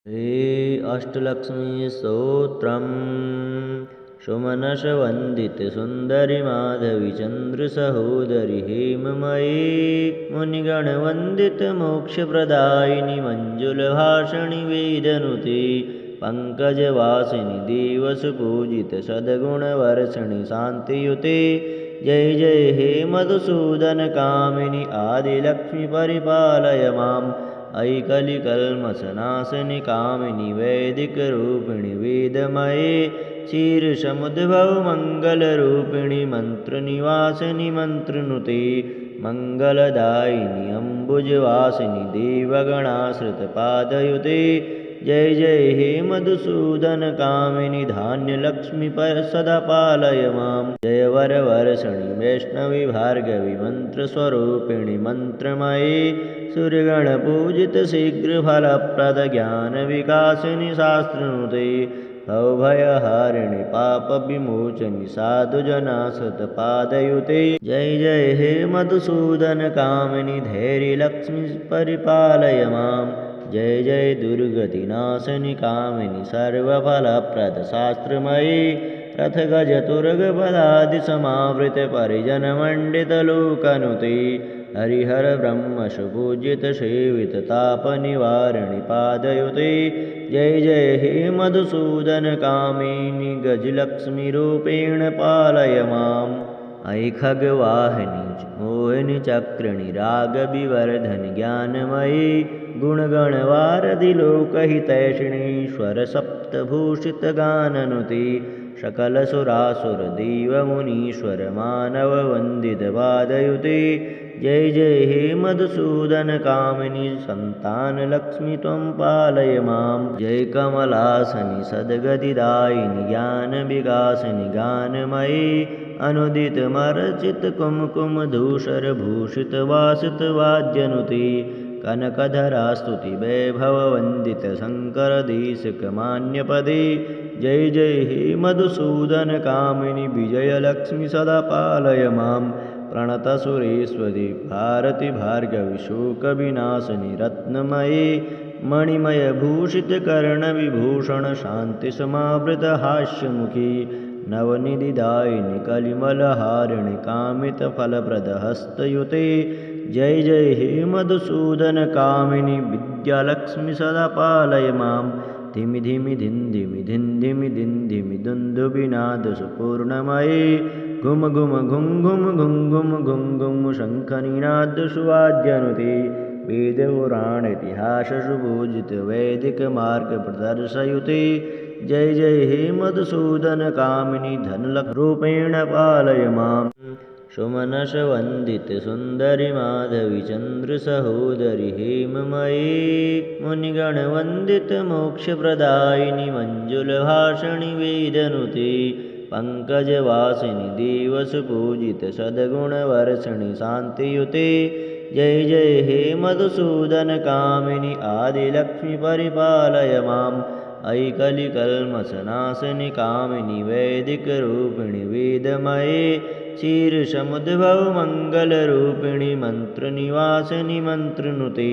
श्री अष्टलक्ष्मी स्तोत्रम् सुमनसवन्दितसुन्दरि माधवी चन्द्रसहोदरि हेममयी मुनिगणवन्दितमोक्षप्रदायिनि मञ्जुलभाषिणि वेदनुते पङ्कजवासिनि देवसुपूजितसद्गुणवर्षिणि शान्तियुते जय जय हे मधुसूदनकामिनि आदिलक्ष्मी परिपालय माम् ऐकलिकल्मषनाशिनि कामिनि वैदिकरूपिणि वेदमये क्षीरसमुद्भव मङ्गलरूपिणि मन्त्रनिवासिनि मन्त्रनुते मङ्गलदायिनि अम्बुजवासिनि देवगणाश्रितपादयुते जय जय हे मधुसूदनकामिनि धान्यलक्ष्मी सदा पालय माम् जय वरवर्षिणि वैष्णवी भार्गवी मन्त्रस्वरूपिणि मन्त्रमयी सूर्यगणपूजितशीघ्रफलप्रदज्ञानविकासिनि शास्त्रनुते भवभयहारिणि पापविमोचनि साधुजनाश्रितपादयुते जय जय हे मधुसूदनकामिनि धैर्यलक्ष्मी परिपालय माम् जय जय दुर्गतिनाशिनि कामिनि सर्वफलप्रदशास्त्रमयी रथगजतुर्गपदादिसमावृतपरिजनमण्डितलोकनुते हरिहर ब्रह्मसुपूजितसेविततापनिवारिणि पादयुते जय जय हे मधुसूदनकामिनि गजलक्ष्मीरूपेण पालय माम् ऐ खगवाहिनि मोहिनि चक्रिणि रागविवर्धनि ज्ञानमयी गुणगणवारधि लोकहितैषिणीश्वरसप्तभूषितगाननुते सकलसुरासुरदेवमुनीश्वर मानववन्दितपादयुते जय जय हे मधुसूदनकामिनि सन्तानलक्ष्मी त्वं पालय माम् जय कमलासनि सद्गतिदायिनि ज्ञानविकासिनि गानमयी अनुदितमर्चितकुङ्कुमधूसरभूषितवासितवाद्यनुते कनकधरास्तुति वैभववन्दितशङ्करदेशिकमान्यपदे जय जय हे मधुसूदनकामिनि विजयलक्ष्मी सदा पालय माम् प्रणतसुरेश्वरि भारति भार्गवि शोकविनाशिनि रत्नमयी मणिमयभूषितकर्णविभूषणशान्तिसमावृतहास्यमुखी नवनिधिदायिनि कलिमलहारिणि कामितफलप्रदहस्तयुते जय जय हे मधुसूदनकामिनि विद्यालक्ष्मी सदा पालय माम् धिमि धिमि धिन् धिमि धिन् धिमि धिन् धिमि दुन्दुभिनादसुपूर्णमयी घुम घुम घुं घुम घुं घुम घुं घुं शङ्खनिनादसुवाद्यनुते वेदपुराणेतिहाससुपूजितवैदिकमार्गप्रदर्शयुते जय जय हे मधुसूदनकामिनि धनलक्ष्मीरूपेण पालय माम् सुमनसवन्दितसुन्दरि माधवी चन्द्रसहोदरि हेममयी मुनिगणवन्दितमोक्षप्रदायिनि मञ्जुलभाषिणि वेदनुते पङ्कजवासिनि देवसुपूजितसद्गुणवर्षिणि शान्तियुते जय जय हे मधुसूदनकामिनि आदिलक्ष्मी परिपालय माम् ऐकलिकल्मषनाशिनि कामिनि वैदिकरूपिणि वेदमये क्षीरसमुद्भव मङ्गलरूपिणि मन्त्रनिवासिनि मन्त्रनुते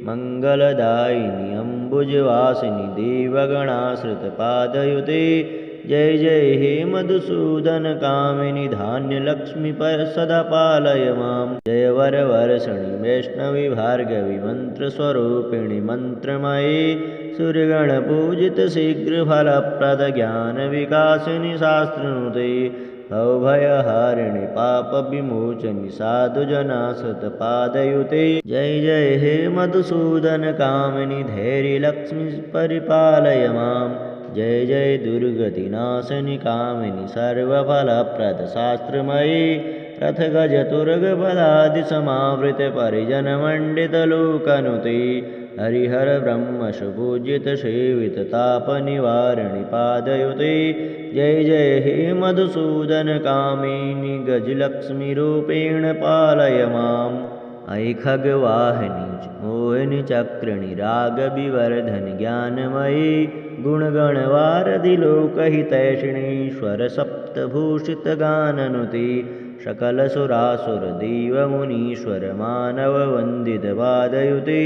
मङ्गलदायिनि अम्बुजवासिनि देवगणाश्रितपादयुते जय जय हे मधुसूदनकामिनि धान्यलक्ष्मी सदा पालय माम् जय वरवर्षिणि वैष्णवी भार्गवी मन्त्रस्वरूपिणि मन्त्रमयी सूर्यगणपूजितशीघ्रफलप्रदज्ञानविकासिनि शास्त्रनुते भवभयहारिणि पापविमोचनि साधुजनाश्रितपादयुते जय जय हे मधुसूदनकामिनि धैर्यलक्ष्मी परिपालय माम् जय जय दुर्गतिनाशिनि कामिनि सर्वफलप्रदशास्त्रमयी रथगजतुर्गपदादिसमावृतपरिजनमण्डितलोकनुते हरिहर ब्रह्मसुपूजितसेविततापनिवारिणि पादयुते जय जय हे मधुसूदनकामिनि गजलक्ष्मीरूपेण पालय माम् ऐ खगवाहिनि मोहिनि चक्रिणि रागविवर्धनि ज्ञानमयी गुणगणवारधि लोकहितैषिणीश्वरसप्तभूषितगाननुते सकलसुरासुरदेवमुनीश्वर मानववन्दितपादयुते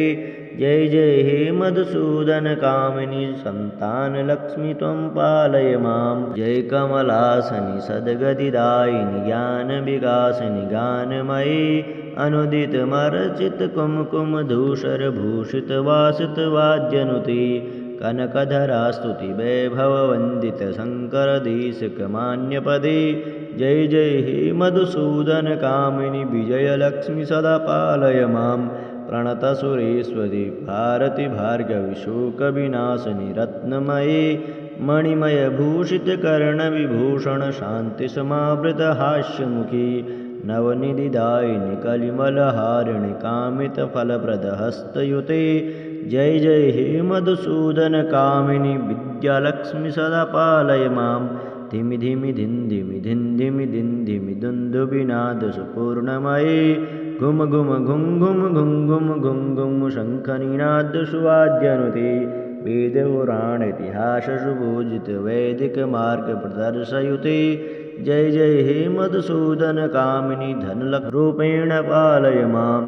जय जय हे मधुसूदनकामिनि सन्तानलक्ष्मि त्वं पालय मां। जय कमलासनि सद्गतिदायिनि ज्ञानविकासिनि गानमयी अनुदितमर्चितकुङ्कुमधूसरभूषितवासितवाद्यनुते कनकधरास्तुति वैभववन्दितशङ्करदेशिकमान्यपदे। जय जय हे मधुसूदनकामिनि विजयलक्ष्मि सदा पालय मां। प्रणतसुरेश्वरि भारति भार्गवि शोकविनाशिनि रत्नमये मणिमयभूषितकर्णविभूषणशान्तिसमावृतहास्यमुखी नवनिधिदायिनि कलिमलहारिणि कामितफलप्रदहस्तयुते। जय जय हे मधुसूदनकामिनि विद्यालक्ष्मि सदा पालय मां। धिमि धिमि धिं धिमि धिं धिमि धिं धिमि दुन्दुभिनादसुपूर्णमये घुम घुम घुं घुम घुं घुम घुं घुं शङ्खनिनादसुवाद्यनुते वेदपुराणेतिहाससुपूजितवैदिकमार्गप्रदर्शयुते। जय जय हे मधुसूदनकामिनि धनलक्ष्मीरूपेण पालय मां।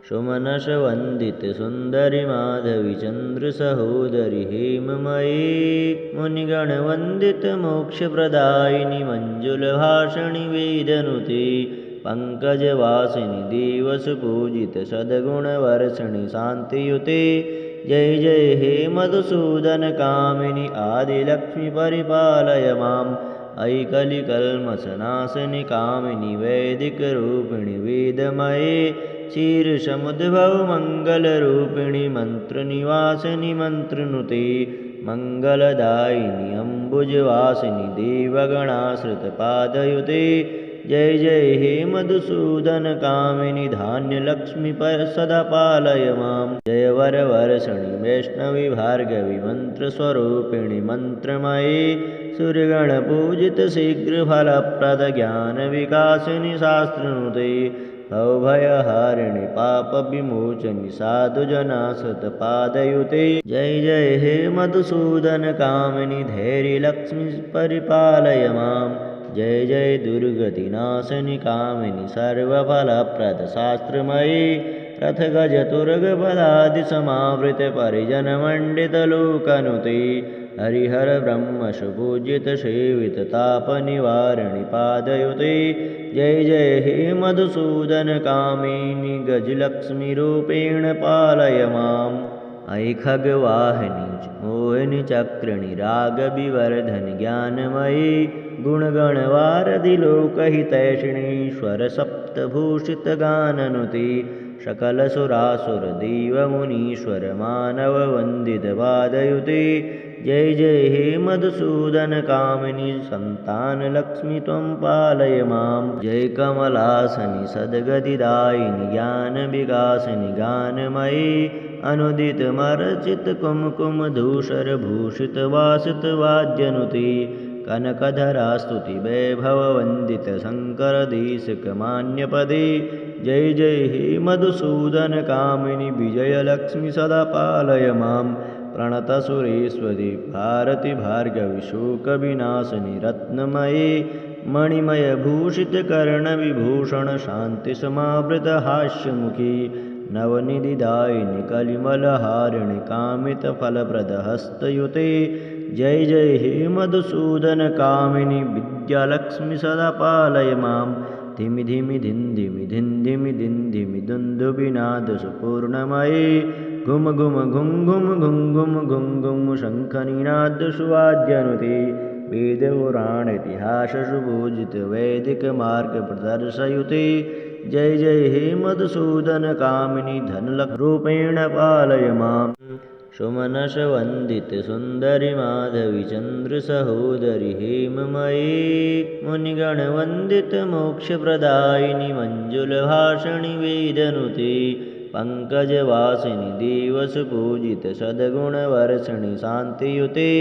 सुमनसवन्दितसुन्दरि माधवि चन्द्रसहोदरि हेममयी मुनिगणवन्दितमोक्षप्रदायिनि मञ्जुलभाषिणि वेदनुते पङ्कजवासिनि देवसुपूजितसद्गुणवर्षिणि शान्तियुते। जय जय हे मधुसूदनकामिनि आदिलक्ष्मि परिपालय माम्। ऐकलिकल्मषनाशिनि कामिनि वैदिकरूपिणि वेदमये क्षीरसमुद्भवमङ्गलरूपिणि मन्त्रनिवासिनि मन्त्रनुते मङ्गलदायिनि अम्बुजवासिनि देवगणाश्रितपादयुते। जय जय हे मधुसूदनकामिनि धान्यलक्ष्मि सदा पालय मां। जय वरवर्षिणि वैष्णवि भार्गवि मन्त्रस्वरूपिणि मन्त्रमये सूर्यगणपूजितशीघ्रफलप्रदज्ञानविकासिनि शास्त्रनुते भवभयहारिणि पापविमोचनि साधुजनाश्रितपादयुते। जय जय हे मधुसूदनकामिनि धैर्यलक्ष्मि परिपालय माम्। जय जय दुर्गतिनाशिनि कामिनि सर्वफलप्रदशास्त्रमयी रथगजतुरगपदादिसमावृतपरिजनमण्डितलोकनुते हरिहरब्रह्मसुपूजितसेविततापनिवारिणि पादयुते। जय जय हे मधुसूदनकामिनि गजलक्ष्मीरूपेण पालय माम्। अयि खगवाहिनि मोहिनि चक्रिणि रागविवर्धनि ज्ञानमयी गुणगणवारधि लोकहितैषिणीश्वरसप्तभूषितगाननुते सकलसुरासुरदेवमुनीश्वरमानववन्दितपादयुते। जय जय हे मधुसूदनकामिनि सन्तानलक्ष्मि त्वं पालय मां। जय कमलासनि सद्गतिदायिनि ज्ञानविकासिनि गानमयी अनुदितमर्चितकुङ्कुमधूसरभूषितवासितवाद्यनुते कनकधरास्तुति वैभववन्दितशङ्करदेशिकमान्यपदे। जय जय हे मधुसूदनकामिनि विजयलक्ष्मि सदा पालय मां। प्रणतसुरेश्वरि भारति भार्गवि शोकविनाशिनि रत्नमये मणिमयभूषितकर्णविभूषणशान्तिसमावृतहास्यमुखी नवनिधिदायिनि कलिमलहारिणि कामितफलप्रदहस्तयुते। जय जय हे मधुसूदनकामिनि विद्यालक्ष्मि सदा पालय मां। धिमि धिमि धिं धिमि धिं धिमि धिं धिमि दुन्दुभिनादसुपूर्णमये घुम घुम घुं घुम घुं घुम घुं घुं शङ्खनिनादसुवाद्यनुते वेदपुराणेतिहाससुपूजितवैदिकमार्गप्रदर्शयुते। जय जय हे मधुसूदनकामिनि धनलक्ष्मीरूपेण पालय माम्। सुमनसवन्दितसुन्दरि माधवि चन्द्रसहोदरि हेममयी मुनिगणवन्दितमोक्षप्रदायिनि मञ्जुलभाषिणि वेदनुते पङ्कजवासिनि देवसुपूजितसद्गुणवर्षिणि शान्तियुते।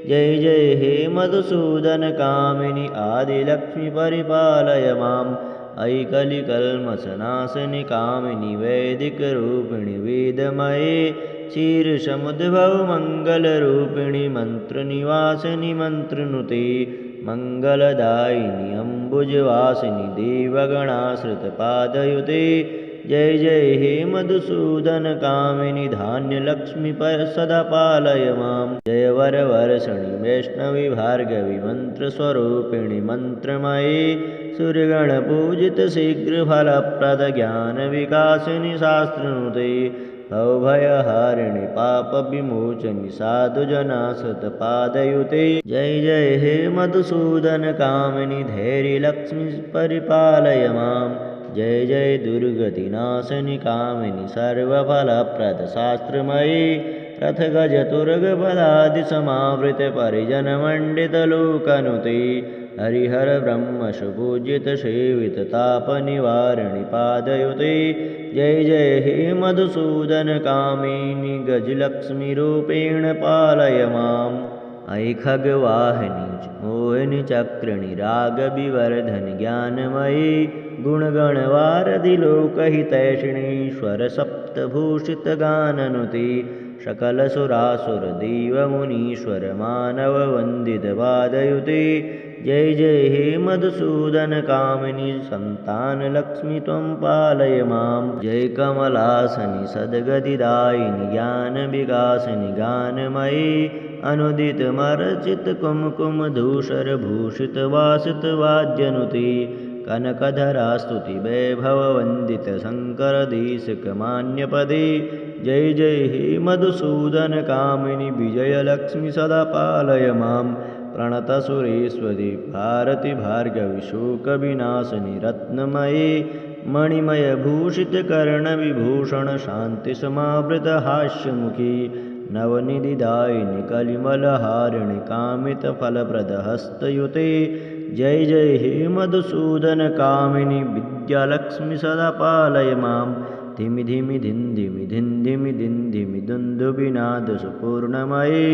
जय जय हे मधुसूदनकामिनि आदिलक्ष्मि परिपालय माम्। ऐकलिकल्मषनाशिनि कामिनि वैदिकरूपिणि वेदमये क्षीरसमुद्भवमङ्गलरूपिणि मन्त्रनिवासिनि मन्त्रनुते मङ्गलदायिनि अम्बुजवासिनि देवगणाश्रितपादयुते। जय जय हे मधुसूदन कामिनि धान्यलक्ष्मी सदा पालय मां जय वरवर्षिणि वैष्णवी भार्गवी मन्त्रस्वरूपिणि मन्त्रमयी सूर्यगणपूजित शीघ्रफलप्रद ज्ञानविकासिनि शास्त्रनुते भवभयहारिणि पापविमोचनि साधुजनासतपादयुते जय जय हे मधुसूदन कामिनि धैर्यलक्ष्मी परिपालय मां जय जय दुर्गतिनाशनि कामिनि सर्वफलप्रद शास्त्रमयी रथगजतुर्गपदादिसमावृत परिजनमण्डितलोकनुते हरिहर ब्रह्मशुपूजित सेवित तापनिवारिणि पादयुते जय जय हे मधुसूदन कामिनि गजलक्ष्मीरूपेण पालय माम् ऐ खगवाहिनि मोहिनि चक्रिणि रागविवर्धनि ज्ञानमयी गुणगणवारधि लोकहितैषिणीश्वर सप्तभूषितगाननुते सकलसुरासुरदेवमुनीश्वर मानववन्दितपादयुते जय जय हे मधुसूदन कामिनि सन्तानलक्ष्मी त्वं पालय मां जय कमलासनि सद्गतिदायिनि ज्ञानविकासिनि गानमयी अनुदितमर्चित कुमकुमधूषरभूषितवासितवाद्यनुते कनकधरास्तुति वैभववन्दित शङ्करदेशिकमान्यपदे जय जय हे मधुसूदन कामिनि विजयलक्ष्मी सदा पालय मां प्रणतसुरेश्वरी भारती भार्गवी शोकविनाशिनि रत्नमयी मणिमयभूषितकर्णविभूषण शान्तिसमावृतहास्यमुखी नवनिधिदायिनि कलिमलहारिणि कामितफलप्रदहस्तयुते जय जय हे मधुसूदन कामिनि विद्यालक्ष्मी सदा पालय मां धिमि धिमि धिं धिमि धिं धिमि धिं धिमि दुन्दुभिनादसुपूर्णमयी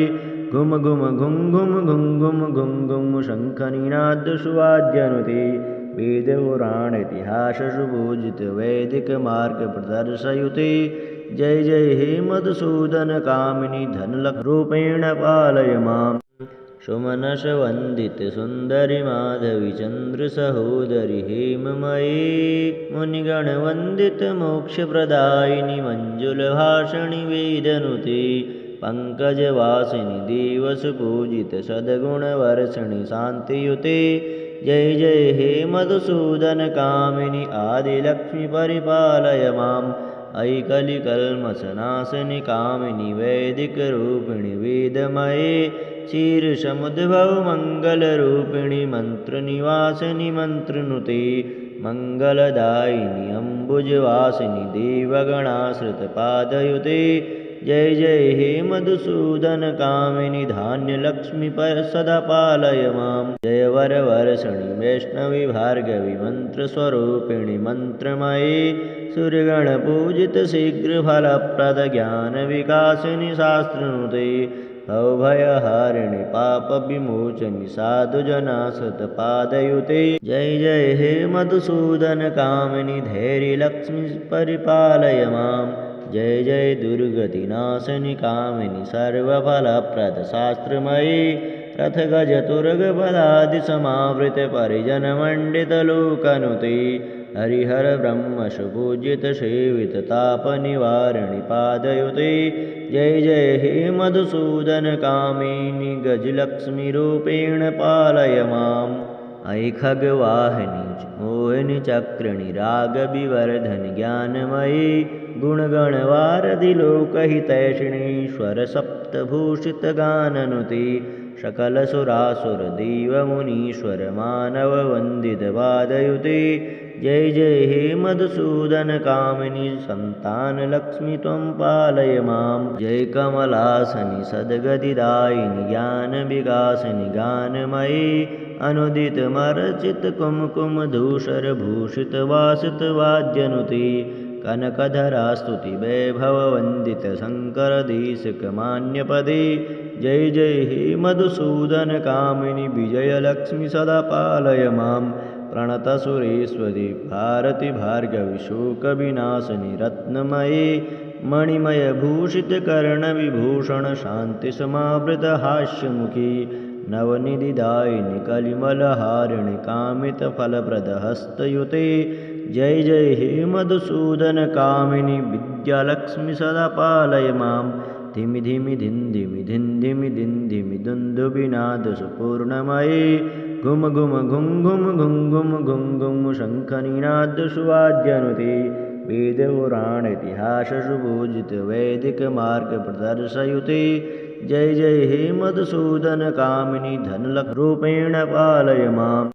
घुम घुम घुं घुम घुं घुम घुं घुं शङ्खनिनादसुवाद्यनुते वेदपुराणेतिहाससुपूजित वैदिकमार्गप्रदर्शयुते जय जय हे मधुसूदन कामिनि धनलक्ष्मीरूपेण पालय माम् सुमनसवन्दित सुन्दरि माधवी चन्द्रसहोदरि हेममयी मुनिगणवन्दित मोक्षप्रदायिनि मञ्जुलभाषिणि वेदनुते पङ्कजवासिनि देवसुपूजित सद्गुणवर्षिणि शान्तियुते जय जय हे मधुसूदन कामिनि आदिलक्ष्मी परिपालय माम् ऐ कलिकल्मषनाशिनि कामिनि वैदिकरूपिणि वेदमये क्षीरसमुद्भवमङ्गलरूपिणि मन्त्रनिवासिनि मन्त्रनुते मङ्गलदायिनि अम्बुजवासिनि देवगणाश्रितपादयुते जय जय हे मधुसूदन कामिनि धान्यलक्ष्मी सदा पालय मां जय वरवर्षिणि वैष्णवी भार्गवी मन्त्रस्वरूपिणि मन्त्रमयी सूर्यगणपूजित शीघ्रफलप्रद ज्ञानविकासिनि शास्त्रनुते भवभयहारिणि पापविमोचनि साधुजनासतपादयुते जय जय हे मधुसूदन कामिनि धैर्यलक्ष्मी परिपालय मां जय जय दुर्गतिनाशिनि कामिनि सर्वफलप्रद शास्त्रमयी रथगजतुर्गपदादिसमावृत परिजनमण्डितलोकनुते हरिहर ब्रह्मशुपूजित सेवित तापनिवारिणि पादयुते जय जय हे मधुसूदन कामिनि गजलक्ष्मीरूपेण पालय माम् ऐ खगवाहिनि मोहिनि चक्रिणि रागविवर्धनि ज्ञानमयी गुणगणवारधि लोकहितैषिणीश्वर सप्तभूषितगाननुते सकलसुरासुरदेवमुनीश्वर मानववन्दितपादयुते जय जय हे मधुसूदन कामिनि सन्तानलक्ष्मी त्वं पालय मां जय कमलासनि सद्गतिदायिनि ज्ञानविकासिनि गानमयी अनुदितमर्चित कुमकुमधूषरभूषितवासितवाद्यनुते कनकधरास्तुति वैभववन्दित शङ्करदेशिकमान्यपदे जय जय हे मधुसूदन कामिनि विजयलक्ष्मी सदा पालय मां प्रणतसुरेश्वरी भारती भार्गवी शोकविनाशिनि रत्नमयी मणिमयभूषितकर्णविभूषण शान्तिसमावृतहास्यमुखी नवनिधिदायिनि कलिमलहारिणि कामितफलप्रदहस्तयुते जय जय हे मधुसूदनकामिनि विद्यालक्ष्मि सदा पालय मां धिमि धिमि धिं धिमि धिं धिमि धिं धिमि दुन्दुभिनादसुपूर्णमये घुम घुम घुं घुम घुं घुम घुं घुं शङ्खनिनादसुवाद्यनुते वेदपुराणेतिहाससुपूजितवैदिकमार्गप्रदर्शयुते जय जय हे मधुसूदनकामिनि धनलक्ष्मीरूपेण पालय माम्